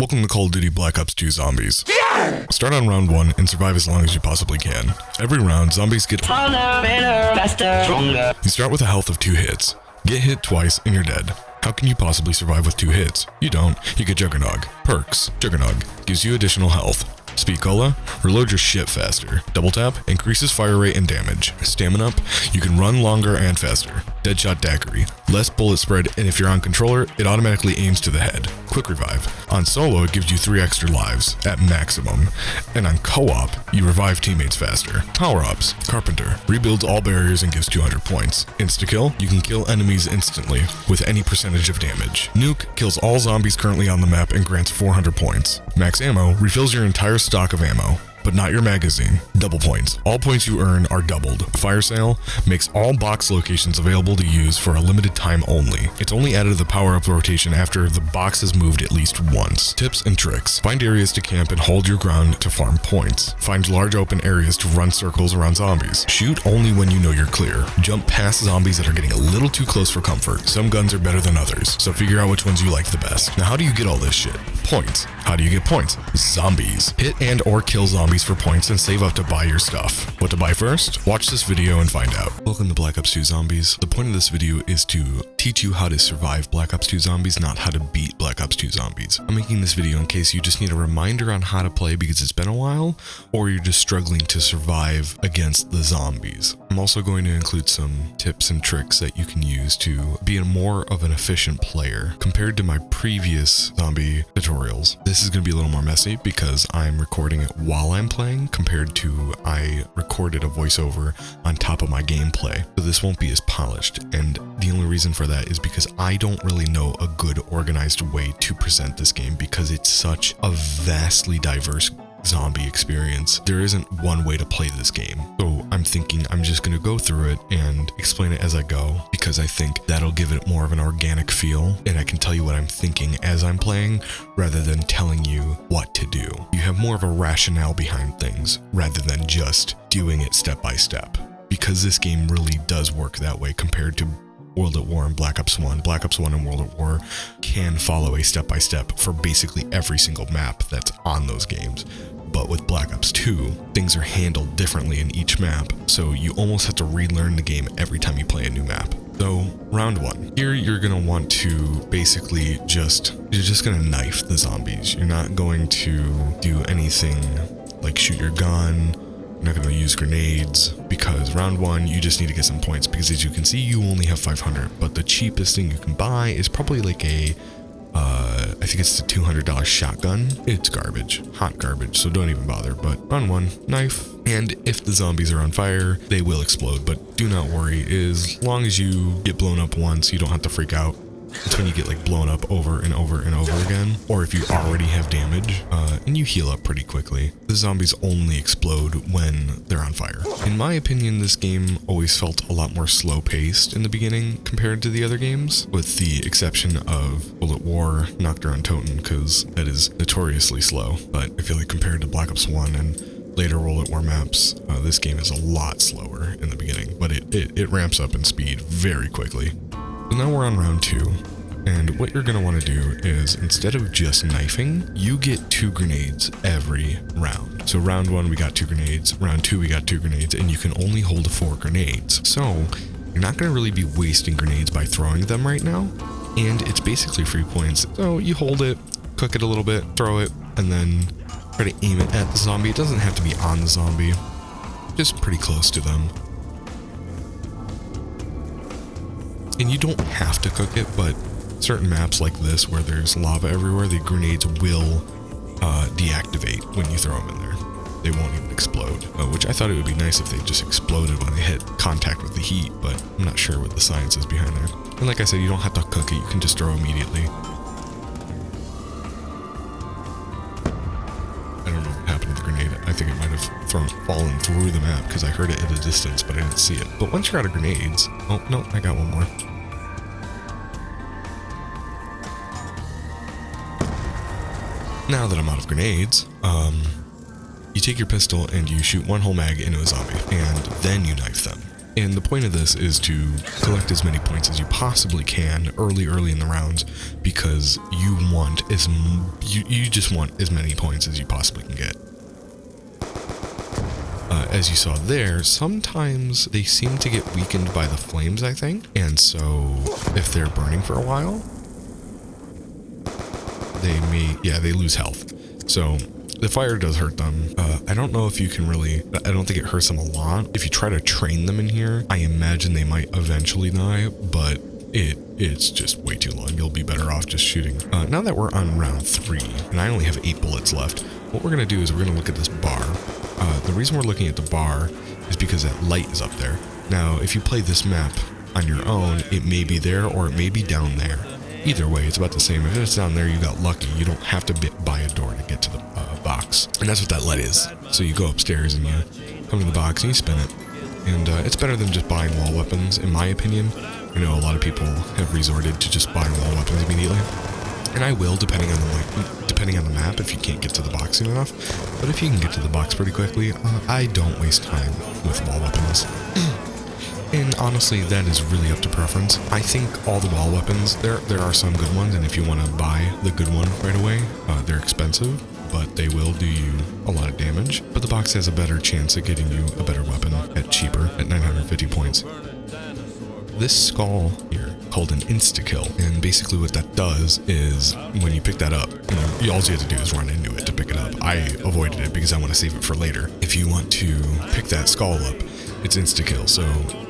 Welcome to Call of Duty Black Ops 2 Zombies. Start on round 1 and survive as long as you possibly can. Every round, zombies get Harder, better, faster, stronger. You start with a health of 2 hits. Get hit twice and you're dead. How can you possibly survive with 2 hits? You don't. You get Juggernog. Perks. Juggernog gives you additional health. Speed Cola, reload your shit faster. Double tap, increases fire rate and damage. Stamina up, you can run longer and faster. Deadshot Daiquiri, less bullet spread, and if you're on controller, it automatically aims to the head. Quick revive. On solo, it gives you 3 extra lives, at maximum. And on co-op, you revive teammates faster. Power-ups. Carpenter, rebuilds all barriers and gives 200 points. Insta-kill, you can kill enemies instantly, with any percentage of damage. Nuke, kills all zombies currently on the map and grants 400 points. Max Ammo, refills your entire stock of ammo, but not your magazine. Double points. All points you earn are doubled. Fire Sale makes all box locations available to use for a limited time only. It's only added to the power-up rotation after the box is moved at least once. Tips and tricks. Find areas to camp and hold your ground to farm points. Find large open areas to run circles around zombies. Shoot only when you know you're clear. Jump past zombies that are getting a little too close for comfort. Some guns are better than others, so figure out which ones you like the best. Now, how do you get all this shit? Points. How do you get points? Zombies. Hit and or kill zombies for points and save up to buy your stuff. What to buy first? Watch this video and find out. Welcome to Black Ops 2 Zombies. The point of this video is to teach you how to survive Black Ops 2 Zombies, not how to beat Black Ops 2 Zombies. I'm making this video in case you just need a reminder on how to play because it's been a while, or you're just struggling to survive against the zombies. I'm also going to include some tips and tricks that you can use to be more of an efficient player. Compared to my previous zombie tutorials, this is going to be a little more messy because I'm recording it while I'm playing compared to I recorded a voiceover on top of my gameplay. So this won't be as polished, and the only reason for that is because I don't really know a good organized way to present this game because it's such a vastly diverse zombie experience. There isn't one way to play this game. So I'm thinking I'm just going to go through it and explain it as I go because I think that'll give it more of an organic feel and I can tell you what I'm thinking as I'm playing rather than telling you what to do. You have more of a rationale behind things rather than just doing it step by step because this game really does work that way compared to World at War and Black Ops 1. Black Ops 1 and World at War can follow a step-by-step for basically every single map that's on those games. But with Black Ops 2, things are handled differently in each map, so you almost have to relearn the game every time you play a new map. So, round 1. Here you're going to want to basically you're just going to knife the zombies. You're not going to do anything like shoot your gun. You're not going to use grenades because round 1 you just need to get some points because as you can see you only have 500, but the cheapest thing you can buy is probably like a I think it's the $200 shotgun. It's garbage, hot garbage, so don't even bother. But round 1, knife, and if the zombies are on fire they will explode, but do not worry, as long as you get blown up once you don't have to freak out. It's when you get like blown up over and over and over again, or if you already have damage, and you heal up pretty quickly. The zombies only explode when they're on fire. In my opinion, this game always felt a lot more slow-paced in the beginning compared to the other games, with the exception of World at War, Nocturne and Toten, because that is notoriously slow. But I feel like compared to Black Ops 1 and later World at War maps, this game is a lot slower in the beginning, but it ramps up in speed very quickly. So now we're on round 2, and what you're going to want to do is instead of just knifing, you get 2 grenades every round. So round 1 we got 2 grenades, round 2 we got 2 grenades, and you can only hold 4 grenades. So you're not going to really be wasting grenades by throwing them right now, and it's basically free points. So you hold it, cook it a little bit, throw it, and then try to aim it at the zombie. It doesn't have to be on the zombie, just pretty close to them. And you don't have to cook it, but certain maps like this where there's lava everywhere, the grenades will deactivate when you throw them in there. They won't even explode, which I thought it would be nice if they just exploded when they hit contact with the heat, but I'm not sure what the science is behind there. And like I said, you don't have to cook it, you can just throw immediately. I don't know what happened to the grenade. I think it might have fallen through the map because I heard it at a distance, but I didn't see it. But once you're out of grenades, oh no, I got one more. Now that I'm out of grenades, you take your pistol and you shoot one whole mag into a zombie, and then you knife them. And the point of this is to collect as many points as you possibly can early in the rounds, because you just want as many points as you possibly can get. As you saw there, sometimes they seem to get weakened by the flames, I think. And so if they're burning for a while, they lose health. So the fire does hurt them. I don't know if you can I don't think it hurts them a lot. If you try to train them in here, I imagine they might eventually die, but it's just way too long. You'll be better off just shooting. Now that we're on round 3, and I only have 8 bullets left, what we're gonna do is we're gonna look at this bar. The reason we're looking at the bar is because that light is up there. Now, if you play this map on your own, it may be there or it may be down there. Either way, it's about the same. If it's down there, you got lucky. You don't have to buy a door to get to the box. And that's what that light is. So you go upstairs and you come to the box and you spin it. And it's better than just buying wall weapons, in my opinion. I know a lot of people have resorted to just buying wall weapons immediately. And I will, depending on the map, if you can't get to the box soon enough. But if you can get to the box pretty quickly, I don't waste time with wall weapons. And honestly, that is really up to preference. I think all the wall weapons, there are some good ones, and if you want to buy the good one right away, they're expensive, but they will do you a lot of damage. But the box has a better chance at getting you a better weapon at cheaper, at 950 points. This skull here, called an insta-kill, and basically what that does is when you pick that up, all you have to do is run into it to pick it up. I avoided it because I want to save it for later. If you want to pick that skull up, it's insta-kill, so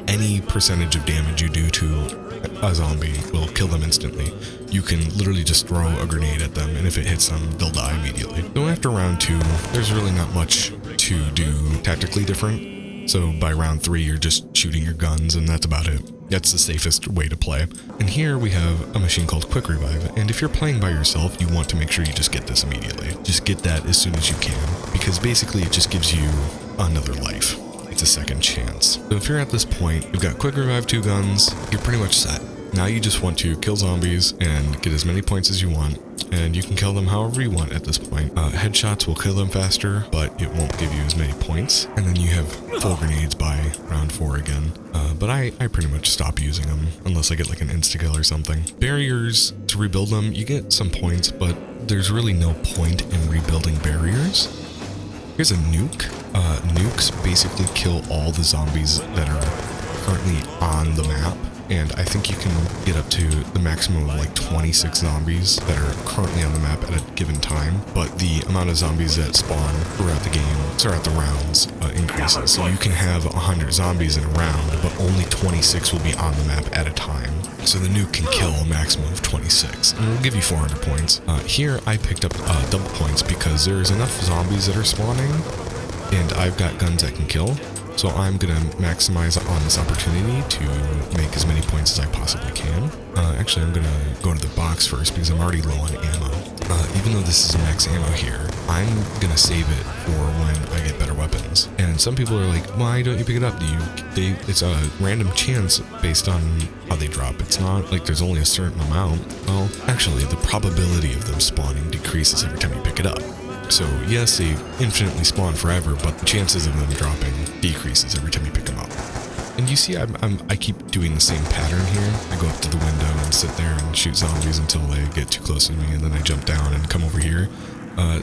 any percentage of damage you do to a zombie will kill them instantly. You can literally just throw a grenade at them, and if it hits them, they'll die immediately. So after round 2, there's really not much to do tactically different. So by round 3, you're just shooting your guns, and that's about it. That's the safest way to play. And here we have a machine called Quick Revive, and if you're playing by yourself, you want to make sure you just get this immediately. Just get that as soon as you can, because basically it just gives you another life. It's a second chance. So if you're at this point, you've got Quick Revive 2 guns, you're pretty much set. Now you just want to kill zombies and get as many points as you want, and you can kill them however you want at this point. Headshots will kill them faster, but it won't give you as many points. And then you have full grenades by round 4 again. But I pretty much stop using them unless I get like an insta-kill or something. Barriers, to rebuild them, you get some points, but there's really no point in rebuilding barriers. Here's a nuke. Nukes basically kill all the zombies that are currently on the map. And I think you can get up to the maximum of like 26 zombies that are currently on the map at a given time. But the amount of zombies that spawn throughout the game, throughout the rounds, increases. So you can have 100 zombies in a round, but only 26 will be on the map at a time. So the nuke can kill a maximum of 26, and it'll give you 400 points. Here I picked up double points because there's enough zombies that are spawning, and I've got guns that can kill. So I'm going to maximize on this opportunity to make as many points as I possibly can. Actually, I'm going to go to the box first because I'm already low on ammo. Even though this is max ammo here, I'm going to save it for when I get better weapons. And some people are like, why don't you pick it up? It's a random chance based on how they drop. It's not like there's only a certain amount. Well, actually, the probability of them spawning decreases every time you pick it up. So yes, they infinitely spawn forever, but the chances of them dropping decreases every time you pick them up. And you see, I keep doing the same pattern here. I go up to the window and sit there and shoot zombies until they get too close to me, and then I jump down and come over here.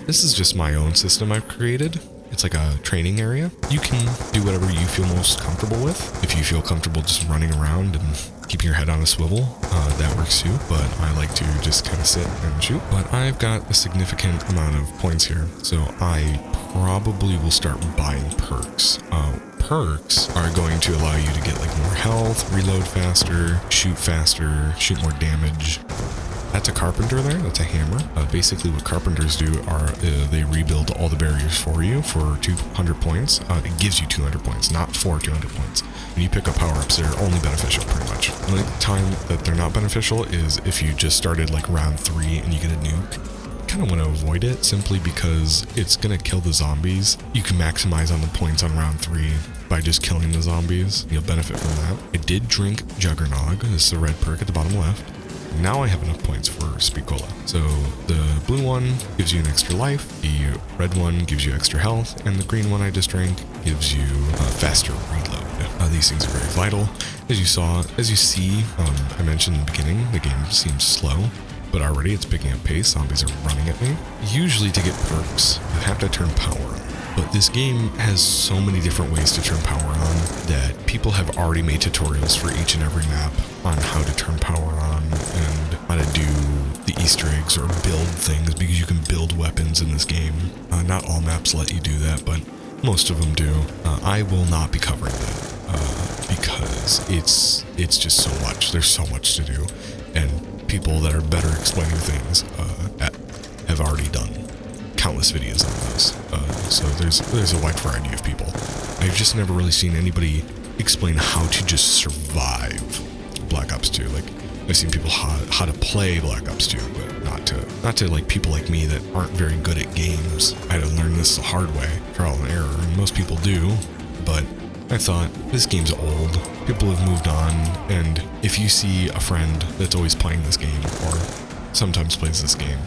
This is just my own system I've created. It's like a training area. You can do whatever you feel most comfortable with. If you feel comfortable just running around and keeping your head on a swivel, that works too, but I like to just kind of sit and shoot. But I've got a significant amount of points here, so I probably will start buying perks. Perks are going to allow you to get like more health, reload faster, shoot more damage. That's a carpenter there, that's a hammer. Basically what carpenters do are they rebuild all the barriers for you for 200 points. It gives you 200 points, not for 200 points. When you pick up power-ups, they're only beneficial pretty much. The only time that they're not beneficial is if you just started like round 3 and you get a nuke. Kind of want to avoid it simply because it's going to kill the zombies. You can maximize on the points on round 3 by just killing the zombies. You'll benefit from that. I did drink Juggernog. This is the red perk at the bottom left. Now I have enough points for Speed Cola. So the blue one gives you an extra life, the red one gives you extra health, and the green one I just drank gives you a faster reload. These things are very vital. As you see, I mentioned in the beginning, the game seems slow, but already it's picking up pace. Zombies are running at me. Usually to get perks, you have to turn power on. But this game has so many different ways to turn power on that people have already made tutorials for each and every map on how to turn power on and how to do the Easter eggs or build things, because you can build weapons in this game. Not all maps let you do that, but most of them do. I will not be covering that because it's just so much. There's so much to do, and people that are better explaining things have already done countless videos on those. So there's a wide variety of people. I've just never really seen anybody explain how to just survive Black Ops 2. Like, I've seen people how to play Black Ops 2, but not to like people like me that aren't very good at games. I had to learn this the hard way, trial and error, and most people do, but I thought, this game's old, people have moved on, and if you see a friend that's always playing this game, or sometimes plays this game,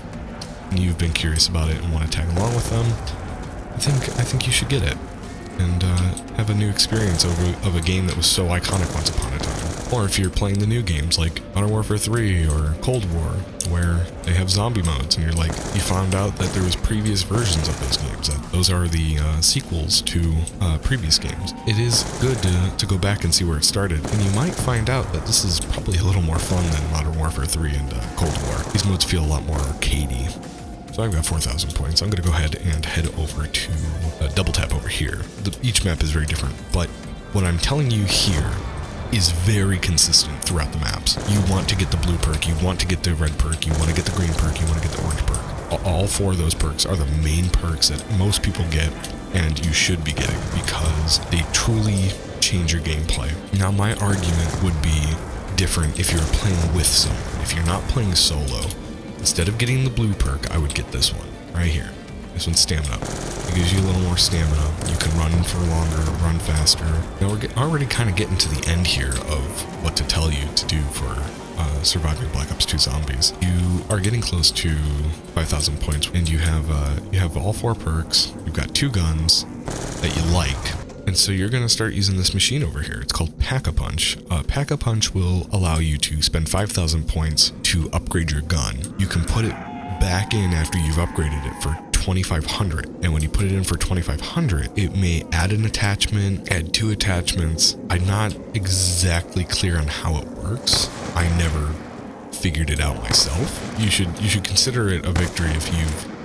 and you've been curious about it and want to tag along with them, I think you should get it, and have a new experience of a game that was so iconic once upon a time. Or if you're playing the new games like Modern Warfare 3 or Cold War, where they have zombie modes, and you found out that there was previous versions of those games, that those are the sequels to previous games. It is good to go back and see where it started, and you might find out that this is probably a little more fun than Modern Warfare 3 and Cold War. These modes feel a lot more arcadey. So I've got 4,000 points. I'm going to go ahead and head over to Double Tap over here. Each map is very different, but what I'm telling you here is very consistent throughout the maps. You want to get the blue perk, you want to get the red perk, you want to get the green perk, you want to get the orange perk. All four of those perks are the main perks that most people get, and you should be getting, because they truly change your gameplay. Now, my argument would be different if you're playing with someone. If you're not playing solo, instead of getting the blue perk, I would get this one right here. This one's stamina. It gives you a little more stamina. You can run for longer, run faster. Now we're already kind of getting to the end here of what to tell you to do for surviving Black Ops 2 Zombies. You are getting close to 5,000 points, and you have all four perks. You've got 2 guns that you like, and so you're going to start using this machine over here. It's called Pack-a-Punch. Pack-a-Punch will allow you to spend 5,000 points to upgrade your gun. You can put it back in after you've upgraded it for 2,500, and when you put it in for 2,500, it may add an attachment, add 2 attachments. I'm not exactly clear on how it works. I never figured it out myself. You should consider it a victory if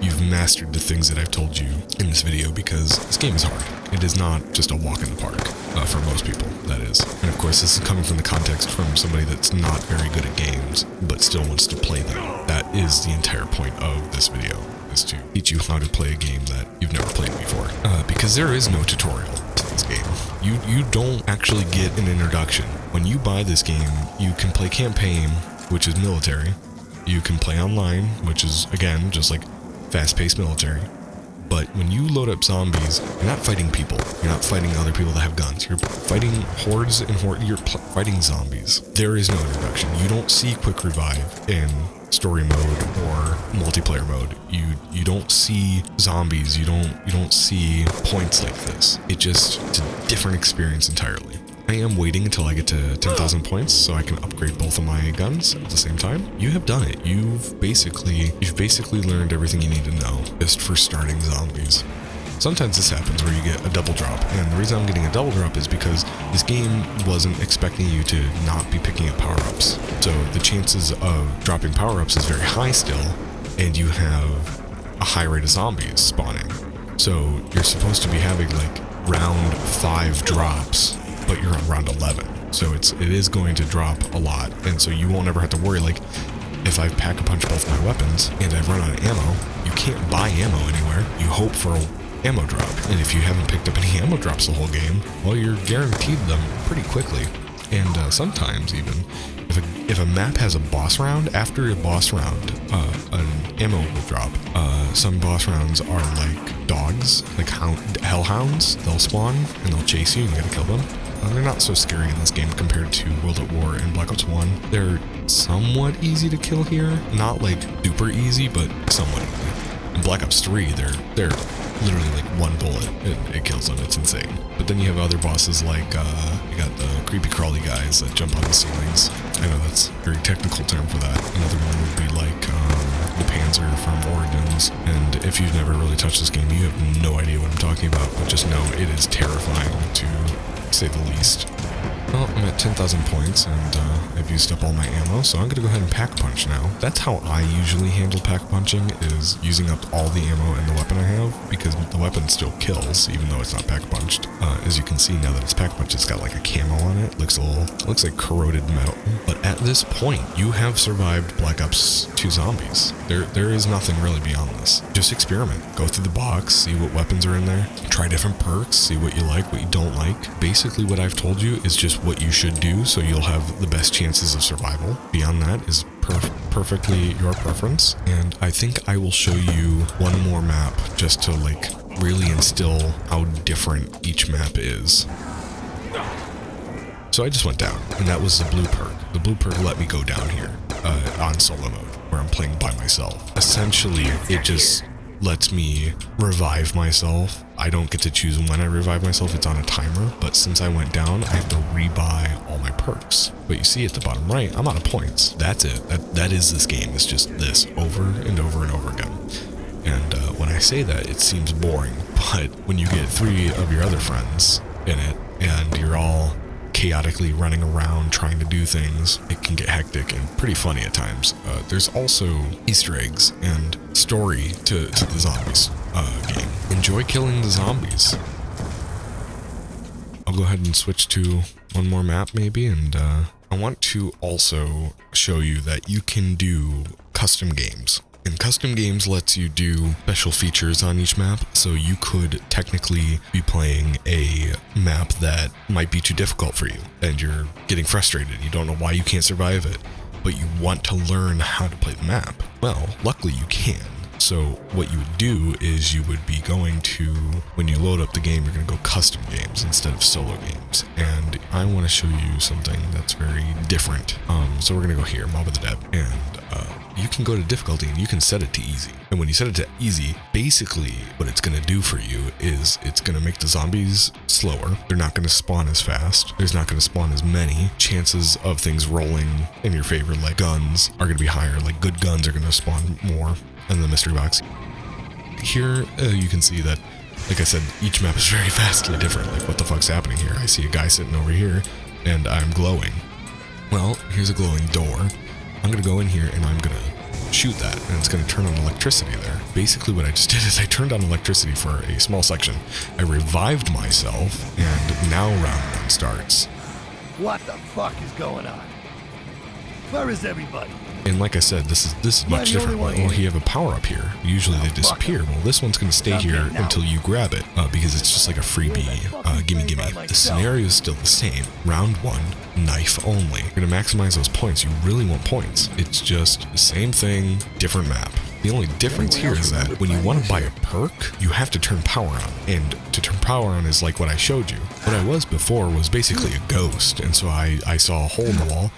you've mastered the things that I've told you in this video, because this game is hard. It is not just a walk in the park, for most people, that is. And of course, this is coming from the context from somebody that's not very good at games, but still wants to play them. That is the entire point of this video, is to teach you how to play a game that you've never played before. Because there is no tutorial to this game. You don't actually get an introduction. When you buy this game, you can play campaign, which is military. You can play online, which is, again, just like fast-paced military. But when you load up zombies, you're not fighting people. You're not fighting other people that have guns. You're fighting hordes and you're fighting zombies. There is no introduction. You don't see quick revive in story mode or multiplayer mode. You don't see zombies. You don't see points like this. It's a different experience entirely. I am waiting until I get to 10,000 points so I can upgrade both of my guns at the same time. You have done it. You've basically learned everything you need to know just for starting zombies. Sometimes this happens where you get a double drop, and the reason I'm getting a double drop is because this game wasn't expecting you to not be picking up power-ups. So the chances of dropping power-ups is very high still, and you have a high rate of zombies spawning. So you're supposed to be having like round 5 drops, but you're on round 11. So it is going to drop a lot, and so you won't ever have to worry, like, if I pack-a-punch both my weapons and I run out of ammo, you can't buy ammo anywhere. You hope for an ammo drop, and if you haven't picked up any ammo drops the whole game, well, you're guaranteed them pretty quickly. And sometimes even, if a map has a boss round, after a boss round, an ammo will drop. Some boss rounds are like dogs, like hellhounds. They'll spawn and they'll chase you and you gotta kill them. They're not so scary in this game compared to World at War and Black Ops 1. They're somewhat easy to kill here. Not like super easy, but somewhat easy. In Black Ops 3, they're literally like one bullet and it kills them. It's insane. But then you have other bosses like you got the creepy crawly guys that jump on the ceilings. I know that's a very technical term for that. Another one would be like the Panzer from Origins. And if you've never really touched this game, you have no idea what I'm talking about. But just know it is terrifying to say the least. Well, I'm at 10,000 points, and I've used up all my ammo, so I'm going to go ahead and pack punch now. That's how I usually handle pack punching, is using up all the ammo and the weapon I have, because the weapon still kills, even though it's not pack punched. As you can see, now that it's pack punched, it's got like a camo on it. Looks like corroded metal. But at this point, you have survived Black Ops 2 zombies. There is nothing really beyond this. Just experiment. Go through the box, see what weapons are in there, try different perks, see what you like, what you don't like. Basically, what I've told you is just what you should do, so you'll have the best chances of survival. Beyond that is perfectly your preference. And I think I will show you one more map just to like really instill how different each map is. So I just went down, and that was the blue perk. The blue perk let me go down here on solo mode, where I'm playing by myself. Essentially, it just lets me revive myself. I don't get to choose when I revive myself, it's on a timer, but since I went down, I have to rebuy all my perks. But you see at the bottom right, I'm out of points. That's it. That is this game. It's just this over and over and over again. And when I say that, it seems boring, but when you get 3 of your other friends in it, and you're all chaotically running around trying to do things, it can get hectic and pretty funny at times. There's also Easter eggs and story to the zombies game. Enjoy killing the zombies. I'll go ahead and switch to one more map maybe, and I want to also show you that you can do custom games. And custom games lets you do special features on each map, so you could technically be playing a map that might be too difficult for you, and you're getting frustrated, you don't know why you can't survive it, but you want to learn how to play the map. Well, luckily you can. So what you would do is you would be going to, when you load up the game, you're going to go custom games instead of solo games. And I want to show you something that's very different. So we're going to go here, Mob of the Dead, and you can go to difficulty and you can set it to easy. And when you set it to easy, basically what it's going to do for you is it's going to make the zombies slower. They're not going to spawn as fast. There's not going to spawn as many. Chances of things rolling in your favor, like guns, are going to be higher. Like good guns are going to spawn more in the mystery box. Here you can see that, like I said, each map is very vastly different. Like, what the fuck's happening here? I see a guy sitting over here and I'm glowing. Well, here's a glowing door. I'm going to go in here and I'm going to shoot that, and it's going to turn on electricity there. Basically what I just did is I turned on electricity for a small section. I revived myself, and now round 1 starts. What the fuck is going on? Where is everybody? And like I said, this is much different. Well, you have a power up here. Usually they disappear. Well, this one's going to stay here until you grab it, because it's just like a freebie. Gimme. The scenario is still the same. Round 1, knife only. You're going to maximize those points. You really want points. It's just the same thing, different map. The only difference here is that when you want to buy a perk, you have to turn power on. And to turn power on is like what I showed you. What I was before was basically a ghost, and so I saw a hole in the wall.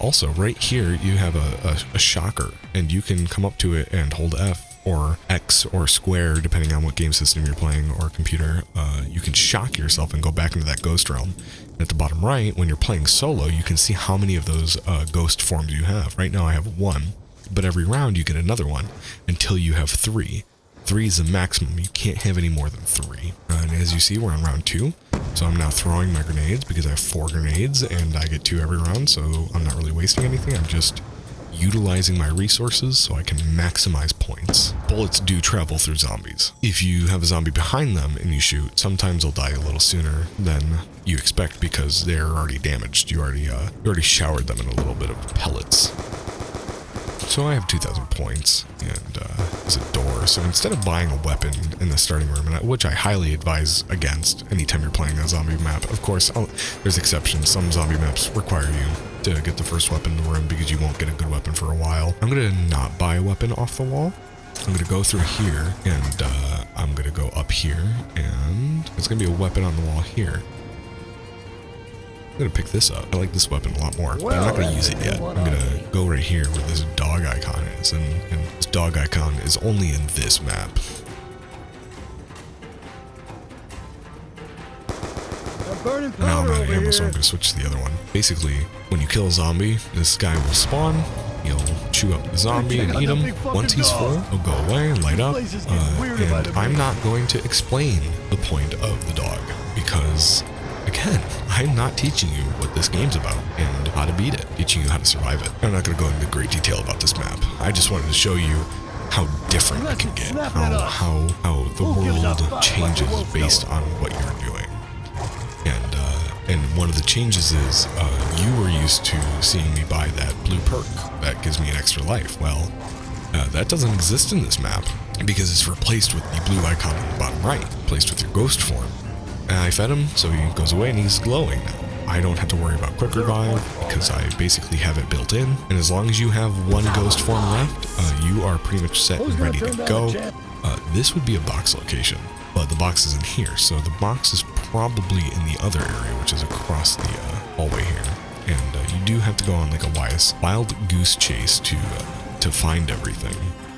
Also, right here, you have a shocker, and you can come up to it and hold F or X or square, depending on what game system you're playing or computer. You can shock yourself and go back into that ghost realm. And at the bottom right, when you're playing solo, you can see how many of those ghost forms you have. Right now I have 1, but every round you get another one until you have 3. 3 is the maximum. You can't have any more than 3. And as you see, we're on round 2. So I'm now throwing my grenades because I have 4 grenades and I get 2 every round, so I'm not really wasting anything. I'm just utilizing my resources so I can maximize points. Bullets do travel through zombies. If you have a zombie behind them and you shoot, sometimes they'll die a little sooner than you expect because they're already damaged. You already showered them in a little bit of pellets. So I have 2,000 points, and there's a door. So instead of buying a weapon in the starting room, which I highly advise against anytime you're playing a zombie map, of course, there's exceptions. Some zombie maps require you to get the first weapon in the room because you won't get a good weapon for a while. I'm going to not buy a weapon off the wall. I'm going to go through here, and I'm going to go up here, and there's going to be a weapon on the wall here. I'm gonna pick this up. I like this weapon a lot more, but I'm not gonna use it yet. I'm gonna go right here where this dog icon is, and this dog icon is only in this map. Now I'm out of ammo, so I'm gonna switch to the other one. Basically, when you kill a zombie, this guy will spawn. He'll chew up the zombie and eat him. Once he's full, he'll go away and light up. And I'm not going to explain the point of the dog because, again, I'm not teaching you what this game's about and how to beat it, teaching you how to survive it. I'm not going to go into great detail about this map. I just wanted to show you how different it can get, how the world changes based on what you're doing. And one of the changes is you were used to seeing me buy that blue perk that gives me an extra life. Well, that doesn't exist in this map because it's replaced with the blue icon on the bottom right, replaced with your ghost form. And I fed him, so he goes away and he's glowing now. I don't have to worry about quick revive because I basically have it built in. And as long as you have one ghost form left, you are pretty much set and ready to go. This would be a box location, but the box isn't here, so the box is probably in the other area, which is across the hallway here. And you do have to go on like a wild goose chase to find everything.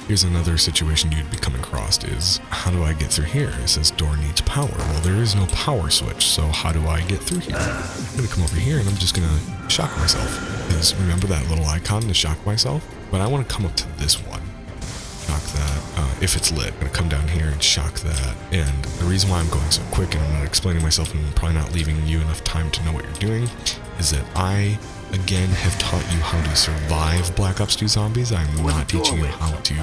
Here's another situation you'd be coming across is, how do I get through here? It says door needs power. Well, there is no power switch, so how do I get through here? I'm gonna come over here and I'm just gonna shock myself. Because remember that little icon to shock myself? But I wanna come up to this one. Shock that. If it's lit, I'm gonna come down here and shock that. And the reason why I'm going so quick and I'm not explaining myself and probably not leaving you enough time to know what you're doing is that I, again, have taught you how to survive Black Ops 2 zombies. I'm not teaching you how to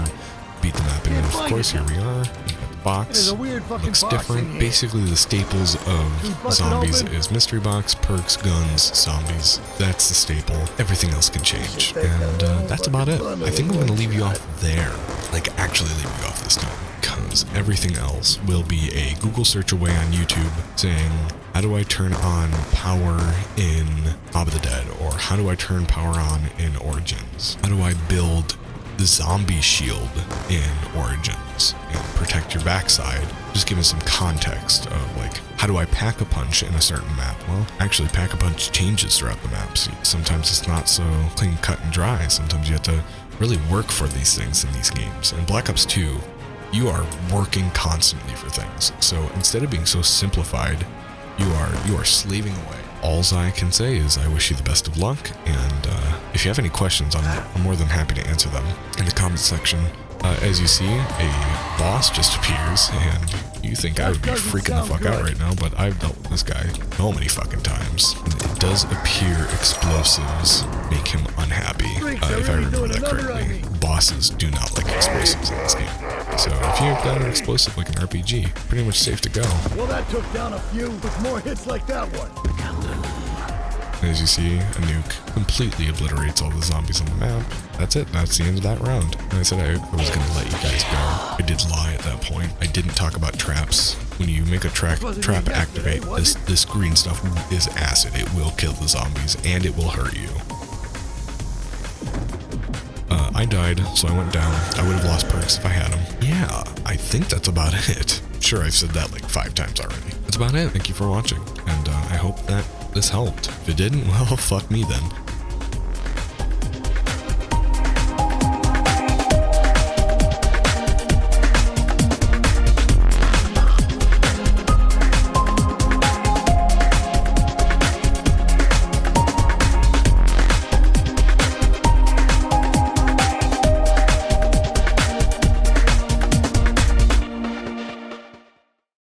beat the map. And of course, here we are. You got the box. Looks different. Basically, the staples of zombies is mystery box, perks, guns, zombies. That's the staple. Everything else can change. And that's about it. I think I'm going to leave you off there. Like, actually leave you off this time. Because everything else will be a Google search away on YouTube saying, how do I turn on power in Mob of the Dead? Or how do I turn power on in Origins? How do I build the zombie shield in Origins and protect your backside? Just giving some context of like, how do I pack a punch in a certain map? Well, actually pack a punch changes throughout the maps. Sometimes it's not so clean cut and dry. Sometimes you have to really work for these things in these games. In Black Ops 2, you are working constantly for things. So instead of being so simplified, you are slaving away. Alls I can say is I wish you the best of luck, and if you have any questions, I'm more than happy to answer them in the comment section. As you see, a boss just appears, and you think I would be freaking the fuck out right now, but I've dealt with this guy so many fucking times. And it does appear explosives make him unhappy, if I remember that correctly. Bosses do not like explosives in this game. So if you've got an explosive like an RPG, pretty much safe to go. Well, that took down a few with more hits like that one. As you see, a nuke completely obliterates all the zombies on the map. That's it. That's the end of that round. And I said I was going to let you guys go. I did lie at that point. I didn't talk about traps. When you make a trap activate, this green stuff is acid. It will kill the zombies, and it will hurt you. I died, so I went down. I would have lost perks if I had them. Yeah, I think that's about it. Sure, I've said that like 5 times already. That's about it. Thank you for watching, and I hope that this helped. If it didn't, well, fuck me then.